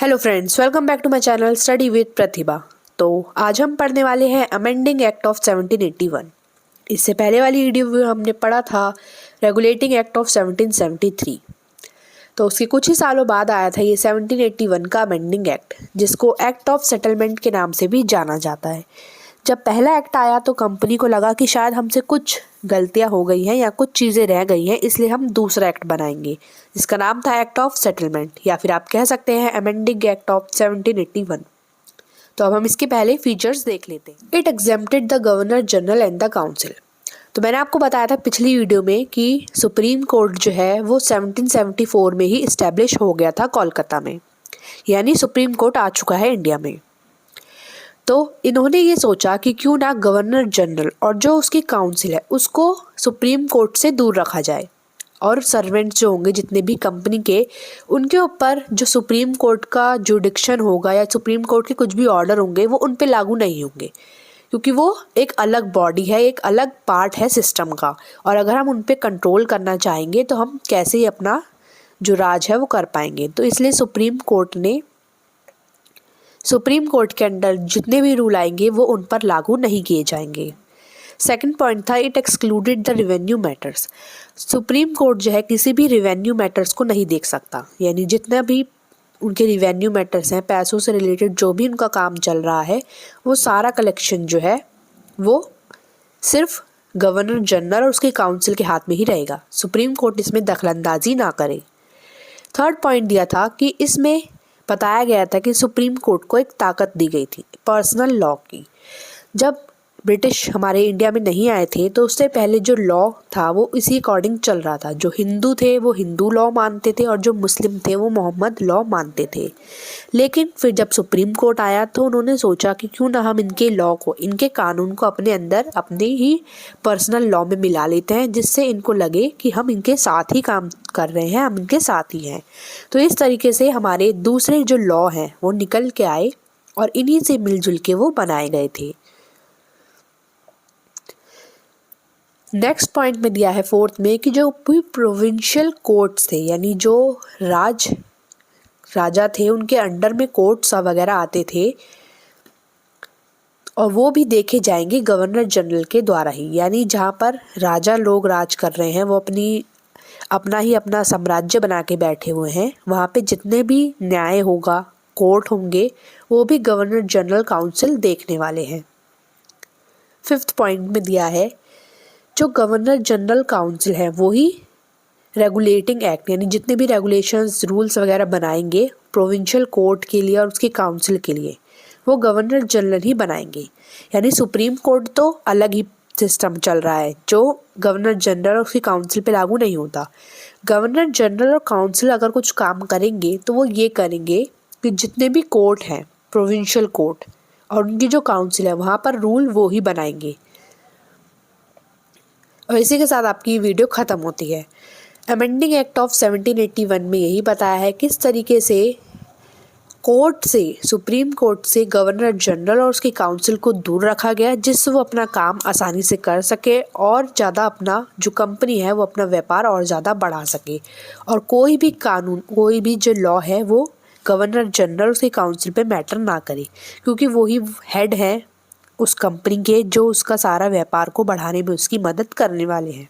Hello friends, welcome back to my channel study with Pratibha. तो आज हम पढ़ने वाले हैं अमेंडिंग एक्ट ऑफ 1781। इससे पहले वाली वीडियो में हमने पढ़ा था रेगुलेटिंग एक्ट ऑफ 1773। तो उसके कुछ ही सालों बाद आया था ये 1781 का अमेंडिंग एक्ट, जिसको एक्ट ऑफ सेटलमेंट के नाम से भी जाना जाता है। जब पहला एक्ट आया तो कंपनी को लगा कि शायद हमसे कुछ गलतियां हो गई हैं या कुछ चीज़ें रह गई हैं, इसलिए हम दूसरा एक्ट बनाएंगे जिसका नाम था एक्ट ऑफ सेटलमेंट, या फिर आप कह सकते हैं अमेंडिंग एक्ट ऑफ 1781। तो अब हम इसके पहले फीचर्स देख लेते हैं। It exempted the governor general and the council. तो मैंने आपको बताया था पिछली वीडियो में कि सुप्रीम कोर्ट जो है वो 1774 में ही इस्टेब्लिश हो गया था कोलकाता में, यानी सुप्रीम कोर्ट आ चुका है इंडिया में। तो इन्होंने ये सोचा कि क्यों ना गवर्नर जनरल और जो उसकी काउंसिल है उसको सुप्रीम कोर्ट से दूर रखा जाए, और सर्वेंट्स जो होंगे जितने भी कंपनी के, उनके ऊपर जो सुप्रीम कोर्ट का जुडिक्शन होगा या सुप्रीम कोर्ट के कुछ भी ऑर्डर होंगे वो उन पे लागू नहीं होंगे, क्योंकि वो एक अलग बॉडी है, एक अलग पार्ट है सिस्टम का। और अगर हम उन पे कंट्रोल करना चाहेंगे तो हम कैसे ही अपना जो राज है वो कर पाएंगे। तो इसलिए सुप्रीम कोर्ट के अंडर जितने भी रूल आएंगे वो उन पर लागू नहीं किए जाएंगे। सेकंड पॉइंट था it excluded the revenue matters. Supreme court जो है किसी भी रिवेन्यू मैटर्स को नहीं देख सकता, यानी जितना भी उनके रिवेन्यू मैटर्स हैं, पैसों से रिलेटेड जो भी उनका काम चल रहा है, वो सारा कलेक्शन जो है वो सिर्फ गवर्नर जनरल और उसके काउंसिल के हाथ में ही रहेगा। सुप्रीम कोर्ट इसमें दखलंदाजी ना करे। थर्ड पॉइंट दिया था कि इसमें बताया गया था कि सुप्रीम कोर्ट को एक ताकत दी गई थी पर्सनल लॉ की। जब ब्रिटिश हमारे इंडिया में नहीं आए थे तो उससे पहले जो लॉ था वो इसी अकॉर्डिंग चल रहा था। जो हिंदू थे वो हिंदू लॉ मानते थे और जो मुस्लिम थे वो मोहम्मद लॉ मानते थे। लेकिन फिर जब सुप्रीम कोर्ट आया तो उन्होंने सोचा कि क्यों ना हम इनके लॉ को, इनके कानून को अपने अंदर अपने ही पर्सनल लॉ में मिला लेते हैं, जिससे इनको लगे कि हम इनके साथ ही काम कर रहे हैं, हम इनके साथ ही हैं। तो इस तरीके से हमारे दूसरे जो लॉ हैं वो निकल के आए और इन्हीं से मिलजुल के वो बनाए गए थे। नेक्स्ट पॉइंट में दिया है फोर्थ में कि जो भी प्रोविंशियल कोर्ट्स थे, यानी जो राजा थे उनके अंडर में कोर्ट्स वगैरह आते थे, और वो भी देखे जाएंगे गवर्नर जनरल के द्वारा ही। यानी जहाँ पर राजा लोग राज कर रहे हैं, वो अपना साम्राज्य बना के बैठे हुए हैं, वहाँ पे जितने भी न्याय होगा, कोर्ट होंगे, वो भी गवर्नर जनरल काउंसिल देखने वाले हैं। फिफ्थ पॉइंट में दिया है जो गवर्नर जनरल काउंसिल है वो ही रेगुलेटिंग एक्ट, यानी जितने भी रेगुलेशंस रूल्स वगैरह बनाएंगे प्रोविंशियल कोर्ट के लिए और उसके काउंसिल के लिए, वो गवर्नर जनरल ही बनाएंगे। यानी सुप्रीम कोर्ट तो अलग ही सिस्टम चल रहा है जो गवर्नर जनरल और उसकी काउंसिल पे लागू नहीं होता। गवर्नर जनरल और काउंसिल अगर कुछ काम करेंगे तो वो ये करेंगे कि जितने भी कोर्ट हैं, प्रोविंशियल कोर्ट और उनकी जो काउंसिल है, वहाँ पर रूल वो ही बनाएंगे। और इसी के साथ आपकी वीडियो ख़त्म होती है। अमेंडिंग एक्ट ऑफ 1781 में यही बताया है किस तरीके से सुप्रीम कोर्ट से गवर्नर जनरल और उसकी काउंसिल को दूर रखा गया, जिससे वो अपना काम आसानी से कर सके और ज़्यादा अपना जो कंपनी है वो अपना व्यापार और ज़्यादा बढ़ा सके। और कोई भी कानून, कोई भी जो लॉ है वो गवर्नर जनरल उसकी काउंसिल पे मैटर ना करे, क्योंकि वो ही हेड है उस कंपनी के, जो उसका सारा व्यापार को बढ़ाने में उसकी मदद करने वाले हैं।